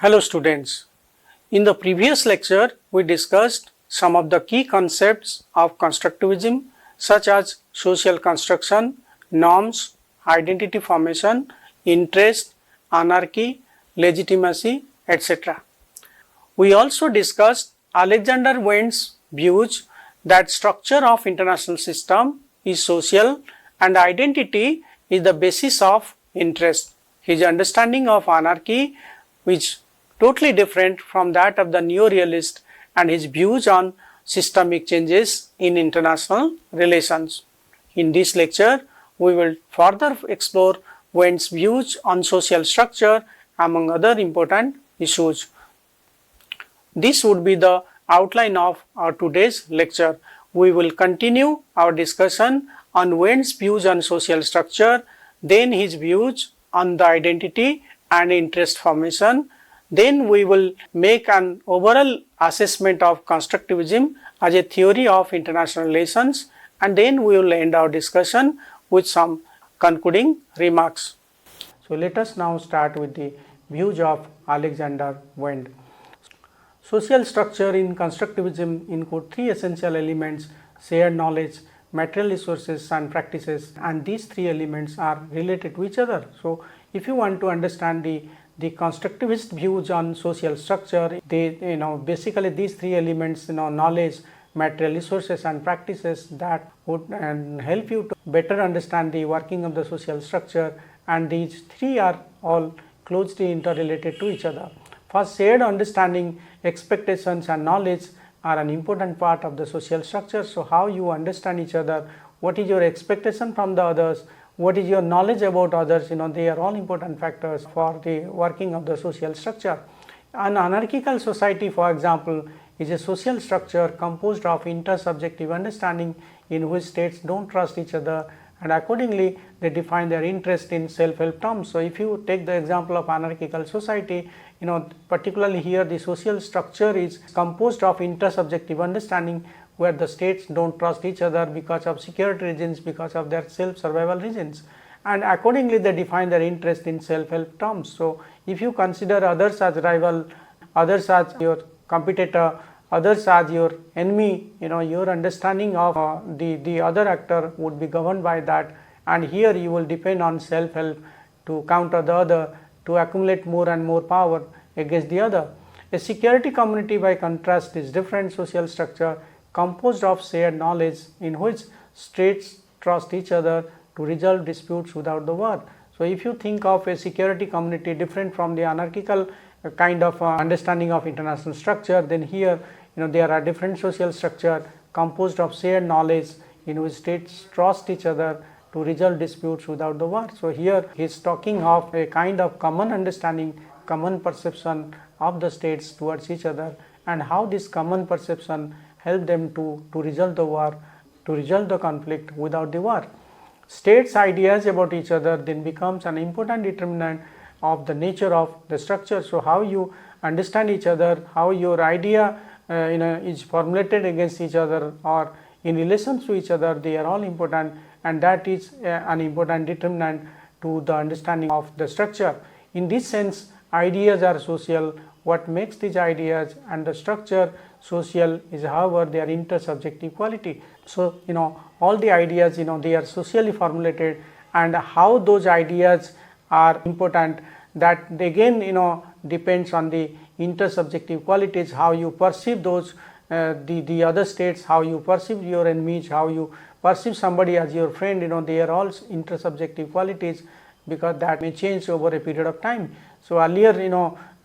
Hello students. In the previous lecture, we discussed some of the key concepts of constructivism such as social construction, norms, identity formation, interest, anarchy, legitimacy, etc. We also discussed Alexander Wendt's views that structure of international system is social and identity is the basis of interest. His understanding of anarchy is totally different from that of the neo-realist and his views on systemic changes in international relations. In this lecture, we will further explore Wendt's views on social structure among other important issues. This would be the outline of our today's lecture. We will continue our discussion on Wendt's views on social structure, then his views on the identity and interest formation. Then we will make an overall assessment of constructivism as a theory of international relations, and then we will end our discussion with some concluding remarks. So let us now start with the views of Alexander Wendt. Social structure in constructivism include three essential elements: shared knowledge, material resources and practices, and these three elements are related to each other. So if you want to understand the constructivist views on social structure, they basically these three elements, knowledge, material resources and practices, that would help you to better understand the working of the social structure, and these three are all closely interrelated to each other. First, shared understanding, expectations and knowledge are an important part of the social structure. So how you understand each other, what is your expectation from the others, what is your knowledge about others, they are all important factors for the working of the social structure. An anarchical society, for example, is a social structure composed of intersubjective understanding in which states don't trust each other, and accordingly they define their interest in self-help terms. So if you take the example of anarchical society, particularly here the social structure is composed of intersubjective understanding where the states don't trust each other because of security reasons, because of their self-survival reasons, and accordingly they define their interest in self-help terms. So if you consider others as rival, others as your competitor, others as your enemy, your understanding of the other actor would be governed by that, and here you will depend on self-help to counter the other, to accumulate more and more power against the other. A security community, by contrast, is different social structure composed of shared knowledge in which states trust each other to resolve disputes without the war. So if you think of a security community different from the anarchical kind of understanding of international structure, then here there are different social structure composed of shared knowledge in which states trust each other to resolve disputes without the war. So here he is talking of a kind of common understanding, common perception of the states towards each other, and how this common perception help them to resolve the war, to resolve the conflict without the war. States' ideas about each other then becomes an important determinant of the nature of the structure. So how you understand each other, how your idea is formulated against each other or in relation to each other, they are all important, and that is an important determinant to the understanding of the structure. In this sense, ideas are social. What makes these ideas and the structure social is, however, their intersubjective quality. So all the ideas they are socially formulated, and how those ideas are important, that again depends on the intersubjective qualities, how you perceive those the other states, how you perceive your enemies, how you perceive somebody as your friend, they are all intersubjective qualities, because that may change over a period of time. So earlier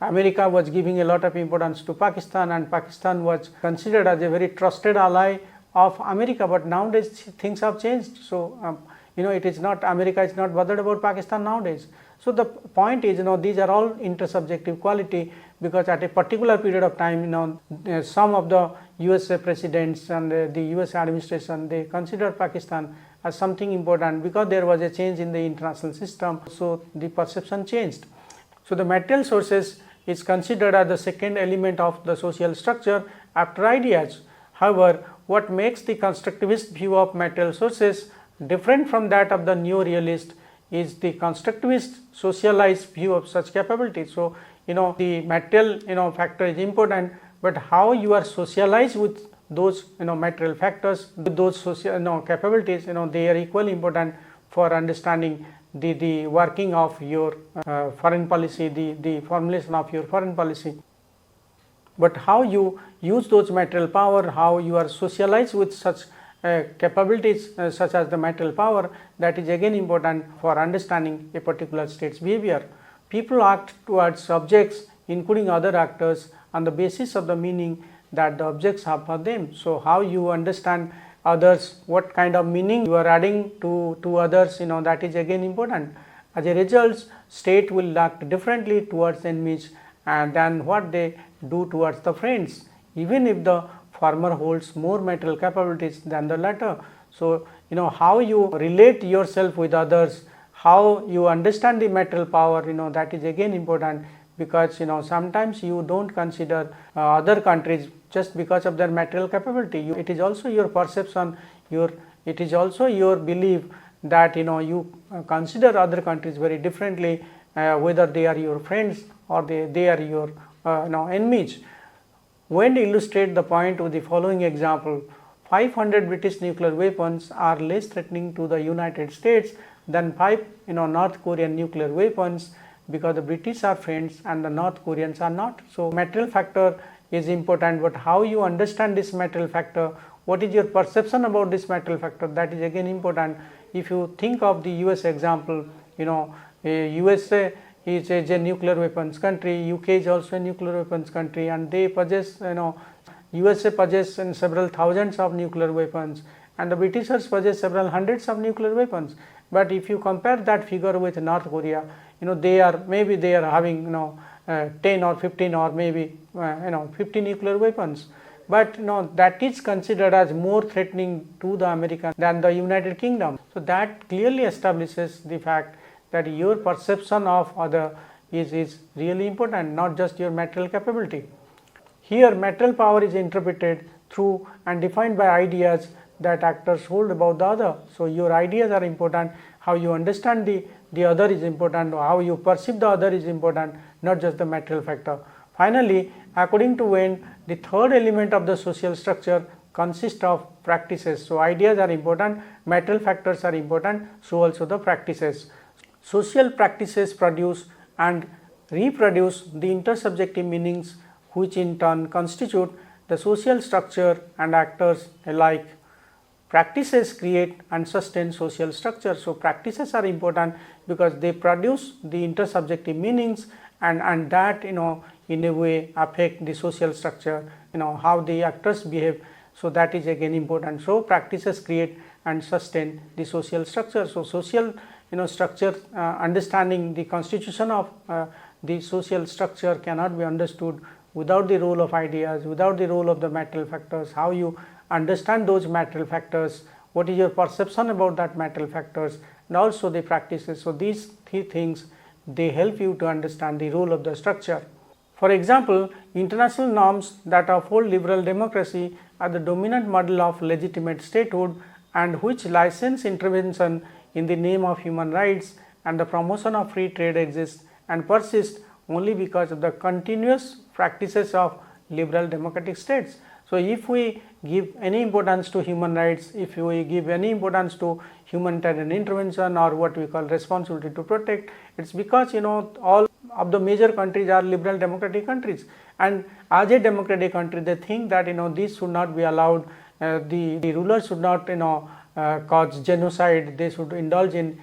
America was giving a lot of importance to Pakistan, and Pakistan was considered as a very trusted ally of America, but nowadays things have changed. So it is not, America is not bothered about Pakistan nowadays. So the point is these are all intersubjective quality, because at a particular period of time some of the USA presidents and the US administration, they consider Pakistan as something important because there was a change in the international system, so the perception changed. So the material sources is considered as the second element of the social structure after ideas. However, what makes the constructivist view of material sources different from that of the neo-realist is the constructivist socialized view of such capabilities. So, the material factor is important, but how you are socialized with those material factors, with those social capabilities, they are equally important for understanding the working of your foreign policy, the formulation of your foreign policy. But how you use those material power, how you are socialized with such capabilities such as the material power, that is again important for understanding a particular state's behavior. People act towards objects including other actors on the basis of the meaning that the objects have for them. So, how you understand others, what kind of meaning you are adding to others, that is again important. As a result, state will act differently towards enemies than what they do towards the friends, even if the former holds more material capabilities than the latter. So, how you relate yourself with others, how you understand the material power, that is again important, because sometimes you do not consider other countries just because of their material capability. It is also your perception, it is also your belief that you consider other countries very differently, whether they are your friends or they are your enemies. Wendt illustrate the point with the following example: 500 British nuclear weapons are less threatening to the United States than 5 North Korean nuclear weapons, because the British are friends and the North Koreans are not. So, material factor is important, but how you understand this material factor, what is your perception about this material factor, that is again important. If you think of the US example, USA is a nuclear weapons country, UK is also a nuclear weapons country, and they possess, USA possess several thousands of nuclear weapons, and the Britishers possess several hundreds of nuclear weapons. But if you compare that figure with North Korea, they are having 10 or 15 or maybe 50 nuclear weapons, but that is considered as more threatening to the American than the United Kingdom. So, that clearly establishes the fact that your perception of other is really important, not just your material capability. Here material power is interpreted through and defined by ideas that actors hold about the other. So, your ideas are important, how you understand the other is important, how you perceive the other is important, not just the material factor. Finally, according to Wendt, the third element of the social structure consists of practices. So, ideas are important, material factors are important, so also the practices. Social practices produce and reproduce the intersubjective meanings, which in turn constitute the social structure and actors alike. Practices create and sustain social structure. So, practices are important because they produce the intersubjective meanings and that in a way affect the social structure, how the actors behave. So, that is again important. So, practices create and sustain the social structure. So, social structure, understanding the constitution of the social structure cannot be understood without the role of ideas, without the role of the material factors, how you understand those material factors, what is your perception about that material factors, and also the practices. So, these three things, they help you to understand the role of the structure. For example, international norms that uphold liberal democracy are the dominant model of legitimate statehood and which license intervention in the name of human rights and the promotion of free trade exist and persist only because of the continuous practices of liberal democratic states. So, if we give any importance to human rights, if we give any importance to humanitarian intervention or what we call responsibility to protect, it is because all of the major countries are liberal democratic countries, and as a democratic country they think that this should not be allowed, the rulers should not cause genocide, they should indulge in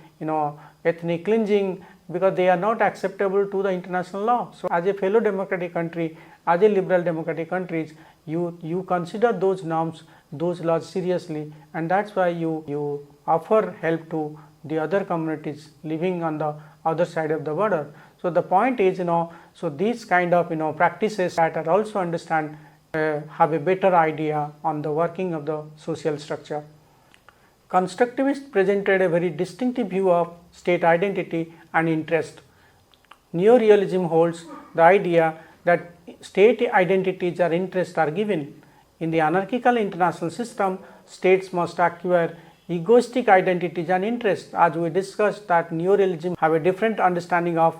ethnic cleansing, because they are not acceptable to the international law. So, as a fellow democratic country, as a liberal democratic countries, you consider those norms, those laws seriously, and that is why you offer help to the other communities living on the other side of the border. So, the point is so these kind of practices that are also understand have a better idea on the working of the social structure. Constructivists presented a very distinctive view of state identity and interest. Neorealism holds the idea that state identities or interests are given. In the anarchical international system, states must acquire egoistic identities and interests. As we discussed that neorealism have a different understanding of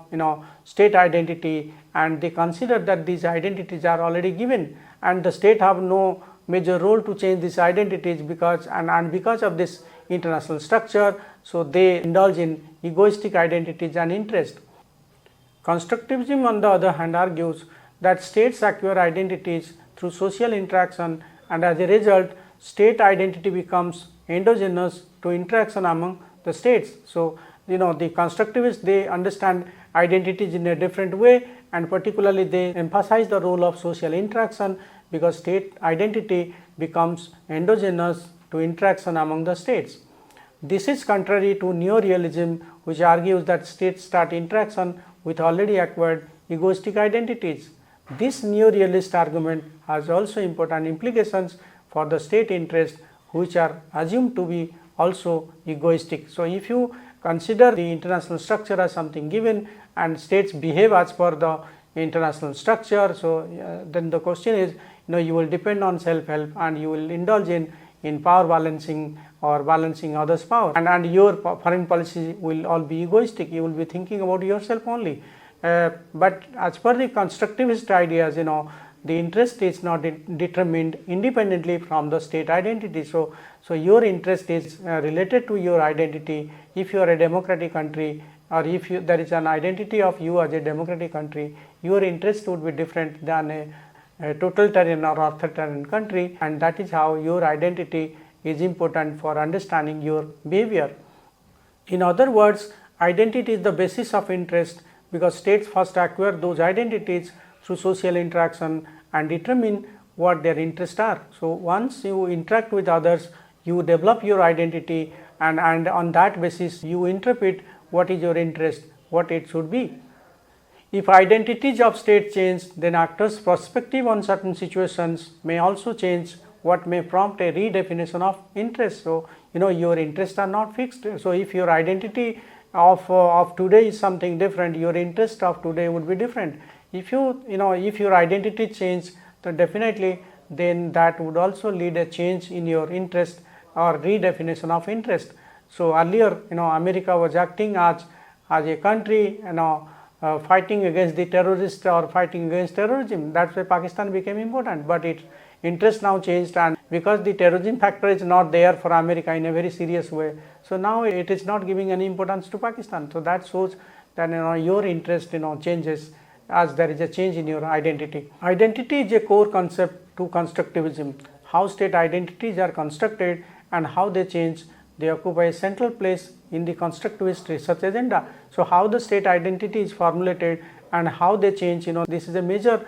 state identity, and they consider that these identities are already given and the state have no major role to change these identities because because of this international structure. So, they indulge in egoistic identities and interests. Constructivism on the other hand argues that states acquire identities through social interaction, and as a result state identity becomes endogenous to interaction among the states. So, the constructivists, they understand identities in a different way, and particularly they emphasize the role of social interaction because state identity becomes endogenous to interaction among the states. This is contrary to neorealism, which argues that states start interaction with already acquired egoistic identities. This neorealist argument has also important implications for the state interests, which are assumed to be also egoistic. So, if you consider the international structure as something given and states behave as per the international structure, so then the question is, you will depend on self-help and you will indulge in power balancing or balancing others' power, and your foreign policy will all be egoistic. You will be thinking about yourself only. But as per the constructivist ideas, the interest is not determined independently from the state identity. So, your interest is related to your identity. If you are a democratic country, or if there is an identity of you as a democratic country, your interest would be different than a totalitarian or authoritarian country, and that is how your identity is important for understanding your behavior. In other words, identity is the basis of interest because states first acquire those identities through social interaction and determine what their interests are. So, once you interact with others, you develop your identity, and on that basis you interpret what is your interest, what it should be. If identities of states change, then actors' perspective on certain situations may also change, what may prompt a redefinition of interest. So, your interests are not fixed. So, if your identity of today is something different, your interest of today would be different. If if your identity change, then definitely then that would also lead a change in your interest or redefinition of interest. So, earlier America was acting as a country fighting against the terrorists or fighting against terrorism. That is why Pakistan became important, but its interest now changed, and because the terrorism factor is not there for America in a very serious way. So, now it is not giving any importance to Pakistan. So, that shows that your interest changes as there is a change in your identity. Identity is a core concept to constructivism. How state identities are constructed and how they change, they occupy a central place in the constructivist research agenda. So, how the state identity is formulated and how they change, this is a major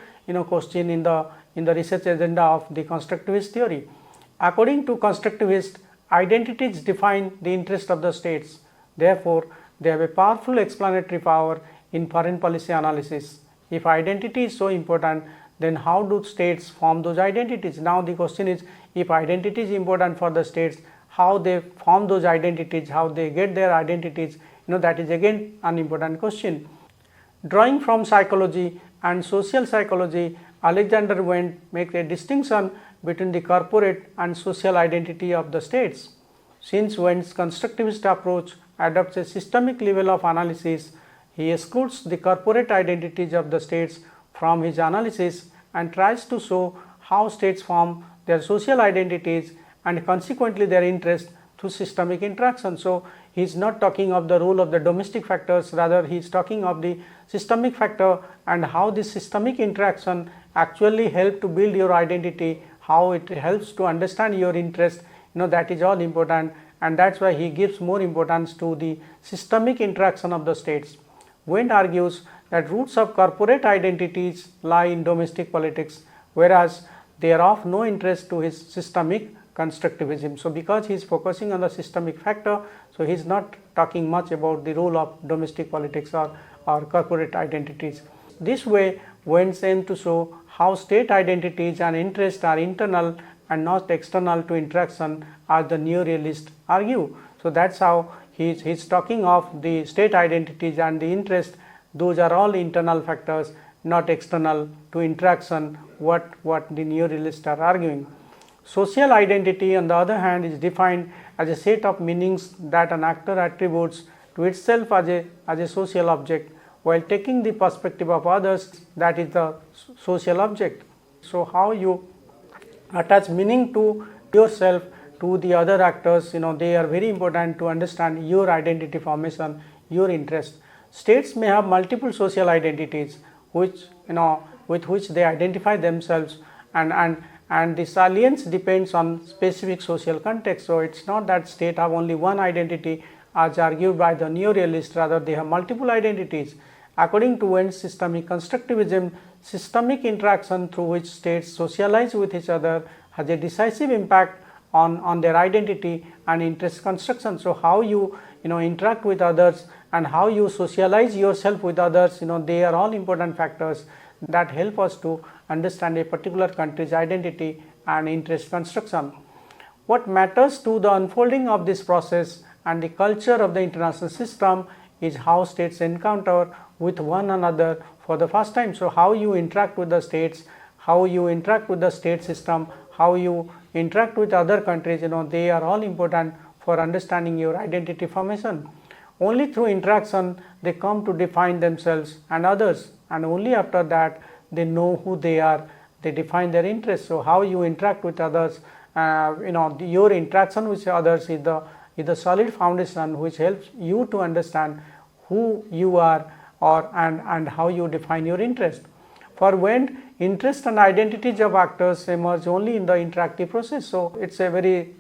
question in the research agenda of the constructivist theory. According to constructivists, identities define the interest of the states. Therefore, they have a powerful explanatory power in foreign policy analysis. If identity is so important, then how do states form those identities? Now, the question is, if identity is important for the states, how they form those identities, how they get their identities, that is again an important question. Drawing from psychology and social psychology, Alexander Wendt makes a distinction between the corporate and social identity of the states. Since Wendt's constructivist approach adopts a systemic level of analysis, he excludes the corporate identities of the states from his analysis and tries to show how states form their social identities and consequently their interest through systemic interaction. So, he is not talking of the role of the domestic factors, rather he is talking of the systemic factor and how this systemic interaction actually help to build your identity, how it helps to understand your interest, that is all important, and that is why he gives more importance to the systemic interaction of the states. Wendt argues that roots of corporate identities lie in domestic politics, whereas they are of no interest to his systemic constructivism. So, because he is focusing on the systemic factor, so he is not talking much about the role of domestic politics or corporate identities. This way, Wendt aims to show how state identities and interests are internal and not external to interaction, as the neorealists argue. So, that is how he is talking of the state identities and the interest, those are all internal factors, not external to interaction, what the neorealists are arguing. Social identity on the other hand is defined as a set of meanings that an actor attributes to itself as a social object, while taking the perspective of others, that is the social object. So, how you attach meaning to yourself, to the other actors, they are very important to understand your identity formation, your interest. States may have multiple social identities which with which they identify themselves, and the salience depends on specific social context. So, it is not that state have only one identity as argued by the neorealists, rather they have multiple identities. According to Wendt's systemic constructivism, systemic interaction through which states socialize with each other has a decisive impact on their identity and interest construction. So, how you interact with others and how you socialize yourself with others, they are all important factors that help us to understand a particular country's identity and interest construction. What matters to the unfolding of this process and the culture of the international system is how states encounter with one another for the first time. So, how you interact with the states, how you interact with the state system, how you interact with other countries, they are all important for understanding your identity formation. Only through interaction they come to define themselves and others, and only after that they know who they are, they define their interests. So, how you interact with others, your interaction with others is the solid foundation which helps you to understand who you are and how you define your interest. For Wendt, interest and identities of actors emerge only in the interactive process. So, it is a very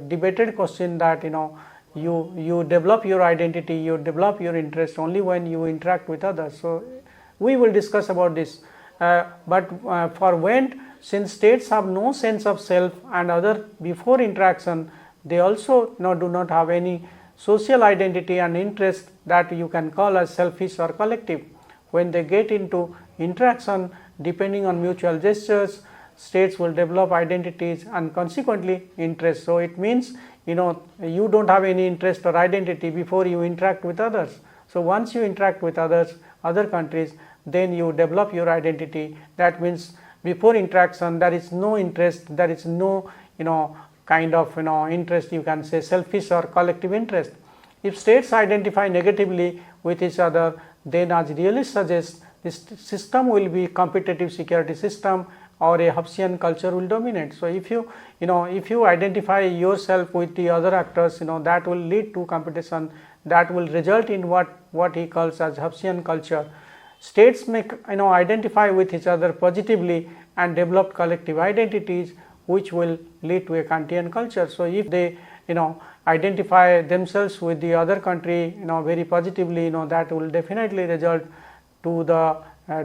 debated question that you develop your identity, you develop your interest only when you interact with others. So, we will discuss about this, but for Wendt, since states have no sense of self and other before interaction, they also do not have any social identity and interest that you can call as selfish or collective. When they get into interaction, depending on mutual gestures, states will develop identities and consequently interest. So, it means you do not have any interest or identity before you interact with others. So, once you interact with other countries, then you develop your identity. That means before interaction there is no interest, there is no kind of interest, you can say selfish or collective interest. If states identify negatively with each other, then as realists suggest, this system will be competitive security system or a Hobbesian culture will dominate. So, if you identify yourself with the other actors, that will lead to competition, that will result in what he calls as Hobbesian culture. States may identify with each other positively and develop collective identities which will lead to a Kantian culture. So, if they identify themselves with the other country very positively, that will definitely result to the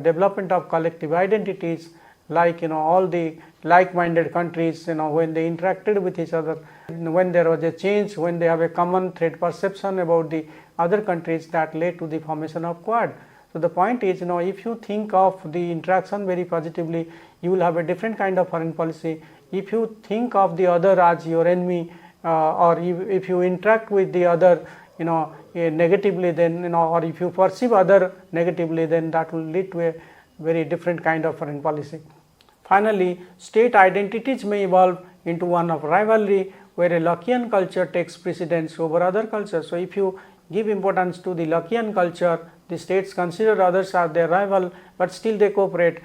development of collective identities, like all the like-minded countries when they interacted with each other, when there was a change, when they have a common threat perception about the other countries, that led to the formation of Quad. So, the point is if you think of the interaction very positively, you will have a different kind of foreign policy. If you think of the other as your enemy, or if you interact with the other negatively, then or if you perceive other negatively, then that will lead to a very different kind of foreign policy. Finally, state identities may evolve into one of rivalry, where a Lockean culture takes precedence over other cultures. So, if you give importance to the Lockean culture, the states consider others as their rival, but still they cooperate.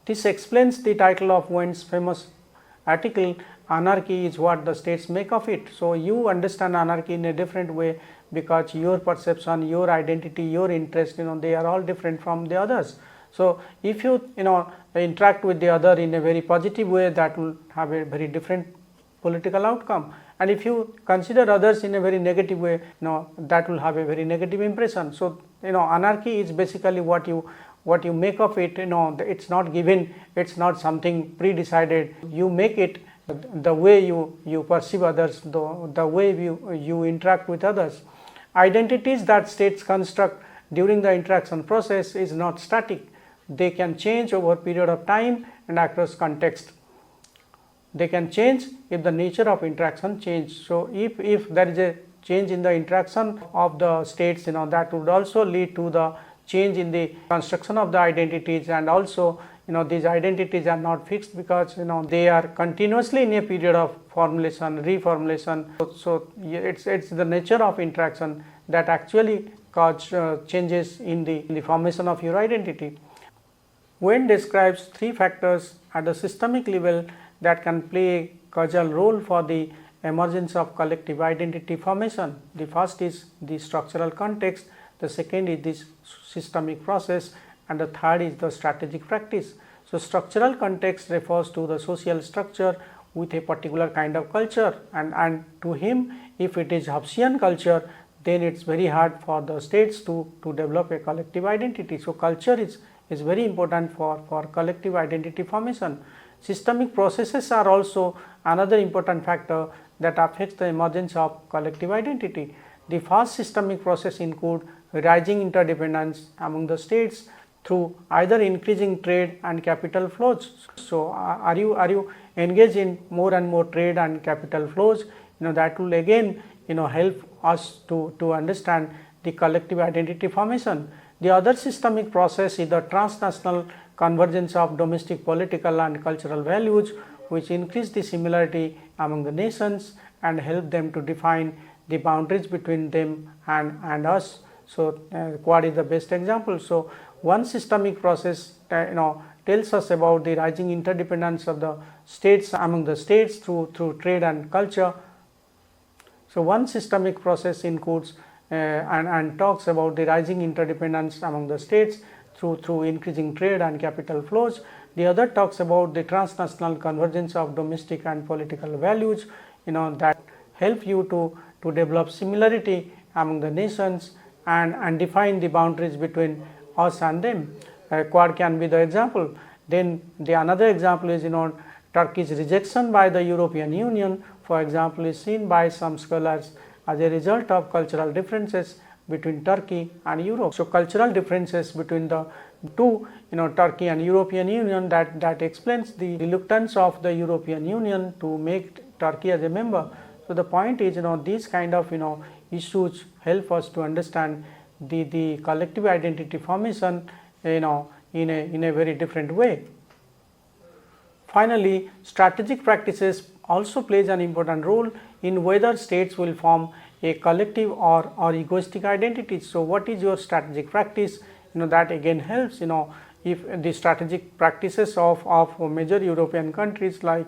This explains the title of Wendt's famous article, "Anarchy is what the states make of it." So, you understand anarchy in a different way because your perception, your identity, your interest, they are all different from the others. So, if you interact with the other in a very positive way, that will have a very different political outcome, and if you consider others in a very negative way, that will have a very negative impression. So, anarchy is basically what you make of it. It's not given, it's not something pre-decided. You make it the way you perceive others, the way you interact with others. Identities that states construct during the interaction process is not static. They can change over a period of time and across context. They can change if the nature of interaction changes. So, if there is a change in the interaction of the states, that would also lead to the change in the construction of the identities, and also these identities are not fixed because they are continuously in a period of formulation, reformulation. So it's the nature of interaction that actually cause changes in the formation of your identity. Wendt describes three factors at the systemic level that can play a causal role for the emergence of collective identity formation. The first is the structural context, the second is the systemic process, and the third is the strategic practice. So, structural context refers to the social structure with a particular kind of culture, and to him, if it is Hobbesian culture, then it is very hard for the states to develop a collective identity. So, culture is very important for collective identity formation. Systemic processes are also another important factor that affects the emergence of collective identity. The first systemic process include rising interdependence among the states through either increasing trade and capital flows. So, are you engaged in more and more trade and capital flows? That will again help us to understand the collective identity formation. The other systemic process is the transnational convergence of domestic political and cultural values, which increase the similarity among the nations and help them to define the boundaries between them and us. So, Quad is the best example. So, one systemic process tells us about the rising interdependence of the states among the states through trade and culture. So, one systemic process includes and talks about the rising interdependence among the states through increasing trade and capital flows. The other talks about the transnational convergence of domestic and political values that help you to develop similarity among the nations and define the boundaries between us and them. Quad can be the example. Then the another example is Turkey's rejection by the European Union, for example, is seen by some scholars as a result of cultural differences between Turkey and Europe. So, cultural differences between the two Turkey and European Union that explains the reluctance of the European Union to make Turkey as a member. So, the point is these kind of issues help us to understand the collective identity formation in a very different way. Finally, strategic practices also plays an important role in whether states will form a collective or egoistic identity. So, what is your strategic practice? That again helps if the strategic practices of major European countries like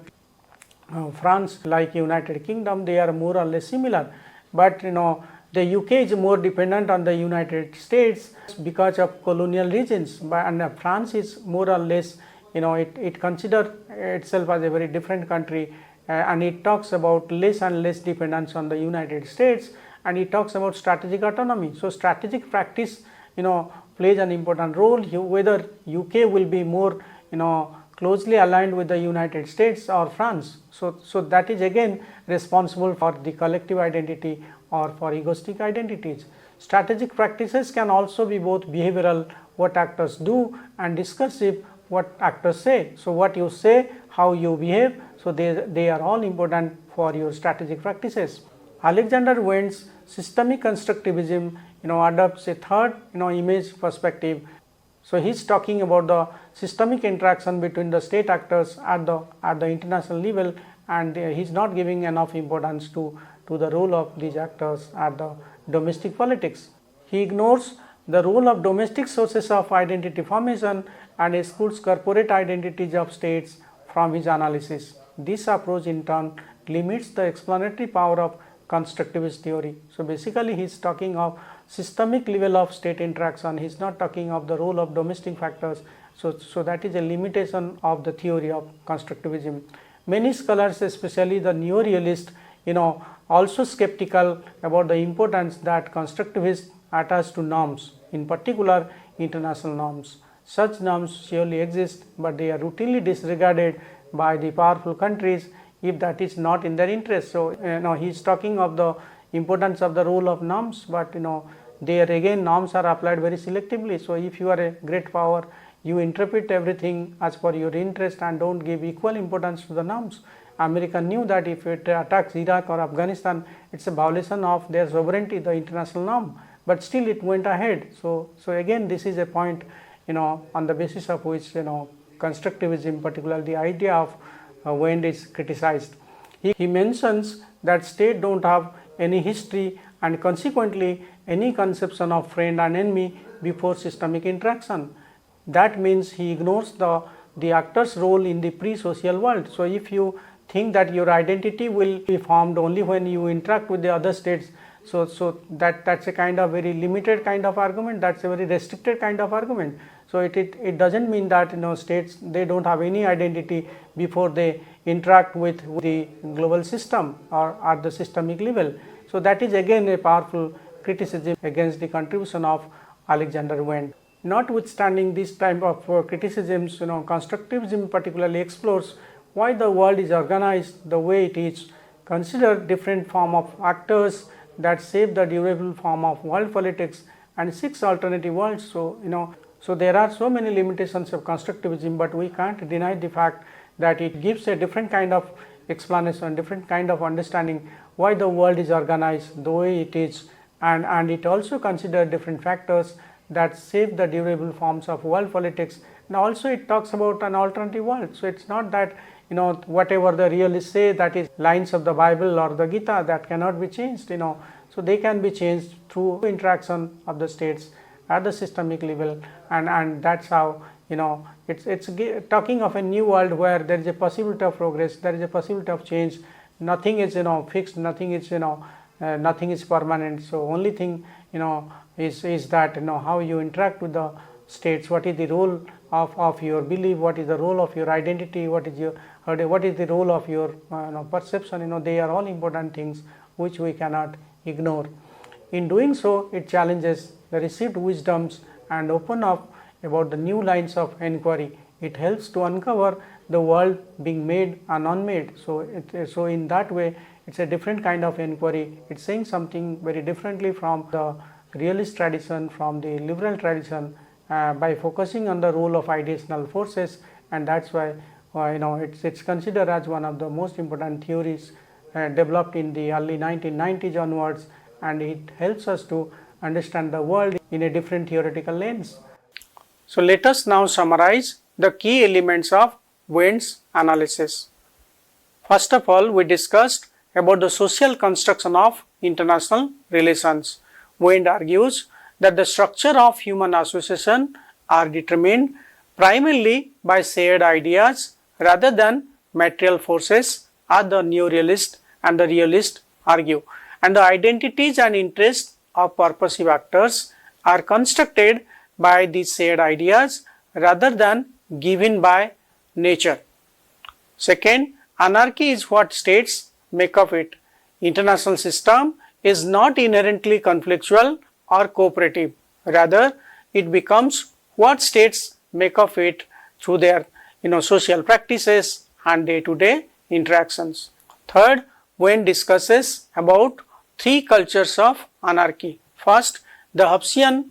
France, like United Kingdom, they are more or less similar, but the UK is more dependent on the United States because of colonial regions, and France is more or less it considers itself as a very different country, and it talks about less and less dependence on the United States, and it talks about strategic autonomy. So, strategic practice plays an important role whether UK will be more closely aligned with the United States or France. So, that is again responsible for the collective identity or for egoistic identities. Strategic practices can also be both behavioral, what actors do, and discursive, what actors say. So, what you say, how you behave, so they are all important for your strategic practices. Alexander Wendt's systemic constructivism adopts a third image perspective. So, he is talking about the systemic interaction between the state actors at the international level, and he is not giving enough importance to the role of these actors at the domestic politics. He ignores the role of domestic sources of identity formation and excludes corporate identities of states from his analysis. This approach in turn limits the explanatory power of constructivist theory. So, basically he is talking of systemic level of state interaction, he is not talking of the role of domestic factors. So, that is a limitation of the theory of constructivism. Many scholars, especially the neo-realists, also skeptical about the importance that constructivists attach to norms, in particular international norms. Such norms surely exist, but they are routinely disregarded by the powerful countries if that is not in their interest. So, he is talking of the importance of the role of norms, but there again norms are applied very selectively. So, if you are a great power, you interpret everything as per your interest and do not give equal importance to the norms. America knew that if it attacks Iraq or Afghanistan, it is a violation of their sovereignty, the international norm, but still it went ahead. So, again this is a point on the basis of which constructivism, particularly the idea of Wendt is criticized. He mentions that states don't have any history and consequently any conception of friend and enemy before systemic interaction. That means he ignores the actor's role in the pre-social world. So if you think that your identity will be formed only when you interact with the other states, so that's a kind of very limited kind of argument, that's a very restricted kind of argument. So it doesn't mean that states, they don't have any identity before they interact with the global system or at the systemic level. So that is again a powerful criticism against the contribution of Alexander Wendt. Notwithstanding this type of criticisms, constructivism particularly explores why the world is organized the way it is, consider different form of actors that shape the durable form of world politics and seeks alternative worlds. So there are so many limitations of constructivism, but we can't deny the fact that it gives a different kind of explanation, different kind of understanding why the world is organized the way it is, and it also considers different factors that shape the durable forms of world politics, and also it talks about an alternative world. So it's not that whatever the realists say, that is lines of the Bible or the Gita, that cannot be changed, so they can be changed through interaction of the states at the systemic level, and that's how it's talking of a new world where there is a possibility of progress, there is a possibility of change. Nothing is fixed, nothing is nothing is permanent. So only thing is that how you interact with the states, what is the role of your belief, what is the role of your identity, what is the role of your perception. They are all important things which we cannot ignore. In doing so, it challenges the received wisdoms and open up about the new lines of inquiry. It helps to uncover the world being made and unmade. So in that way, it's a different kind of inquiry. It's saying something very differently from the realist tradition, from the liberal tradition, by focusing on the role of ideational forces, and that's why it's considered as one of the most important theories developed in the early 1990s onwards, and it helps us to understand the world in a different theoretical lens. So let us now summarize the key elements of Wendt's analysis. First of all, we discussed about the social construction of international relations. Wendt argues that the structure of human association are determined primarily by shared ideas rather than material forces, as the neorealist and the realist argue, and the identities and interests of purposive actors are constructed by these shared ideas rather than given by nature. Second, anarchy is what states make of it. International system is not inherently conflictual or cooperative, rather it becomes what states make of it through their social practices and day-to-day interactions. Third, Wendt discusses about three cultures of anarchy. First, the Hobbesian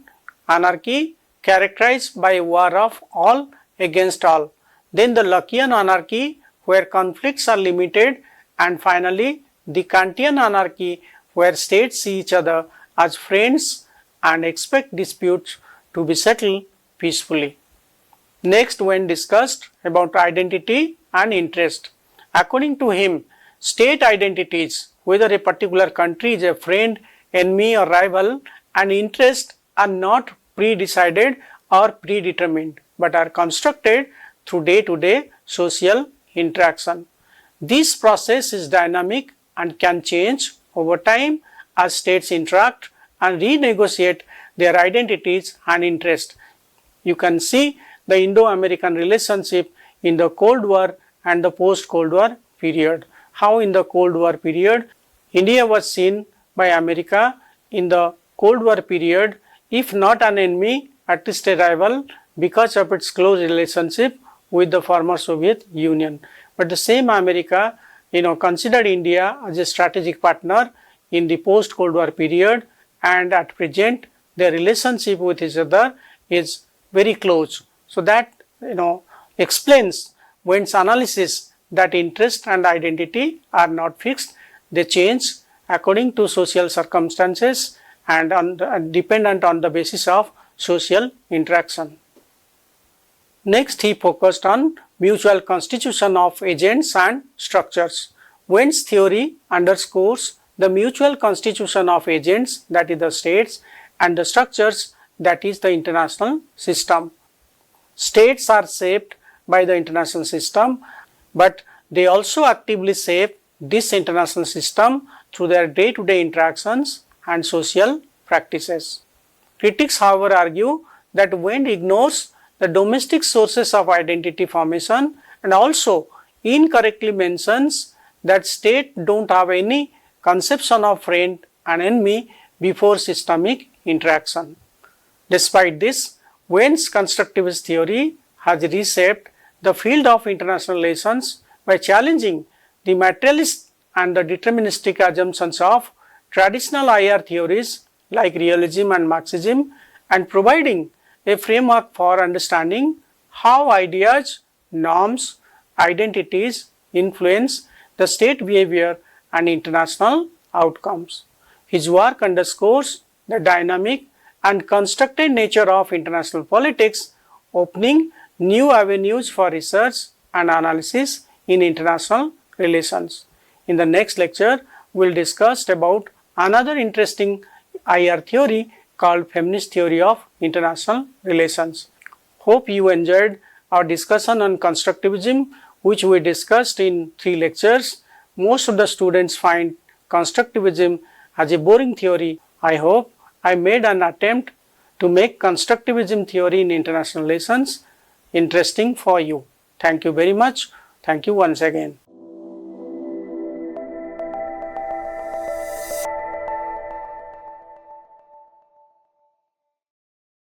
anarchy characterized by war of all against all. Then the Lockean anarchy where conflicts are limited, and finally the Kantian anarchy where states see each other as friends and expect disputes to be settled peacefully. Next, Wendt discussed about identity and interest. According to him, state identities, whether a particular country is a friend, enemy or rival, and interest are not pre-decided or predetermined, but are constructed through day-to-day social interaction. This process is dynamic and can change over time as states interact and renegotiate their identities and interests. You can see the Indo-American relationship in the Cold War and the post-Cold War period. How in the Cold War period, India was seen by America in the Cold War period, if not an enemy, at least a rival, because of its close relationship with the former Soviet Union. But the same America, considered India as a strategic partner in the post-Cold War period, and at present their relationship with each other is very close. So that explains Wendt's analysis that interest and identity are not fixed, they change according to social circumstances and dependent on the basis of social interaction. Next, he focused on mutual constitution of agents and structures. Wendt's theory underscores the mutual constitution of agents, that is the states, and the structures, that is the international system. States are shaped by the international system, but they also actively shape this international system through their day-to-day interactions and social practices. Critics, however, argue that Wendt ignores the domestic sources of identity formation and also incorrectly mentions that states don't have any conception of friend and enemy before systemic interaction. Despite this, Wendt's constructivist theory has reshaped the field of international relations by challenging the materialist and the deterministic assumptions of traditional IR theories like realism and Marxism, and providing a framework for understanding how ideas, norms, identities influence the state behavior and international outcomes. His work underscores the dynamic and constructed nature of international politics, opening new avenues for research and analysis in international relations. In the next lecture, we will discuss about another interesting IR theory called feminist theory of international relations. Hope you enjoyed our discussion on constructivism, which we discussed in 3 lectures. Most of the students find constructivism as a boring theory. I hope I made an attempt to make constructivism theory in international relations interesting for you. Thank you very much. Thank you once again.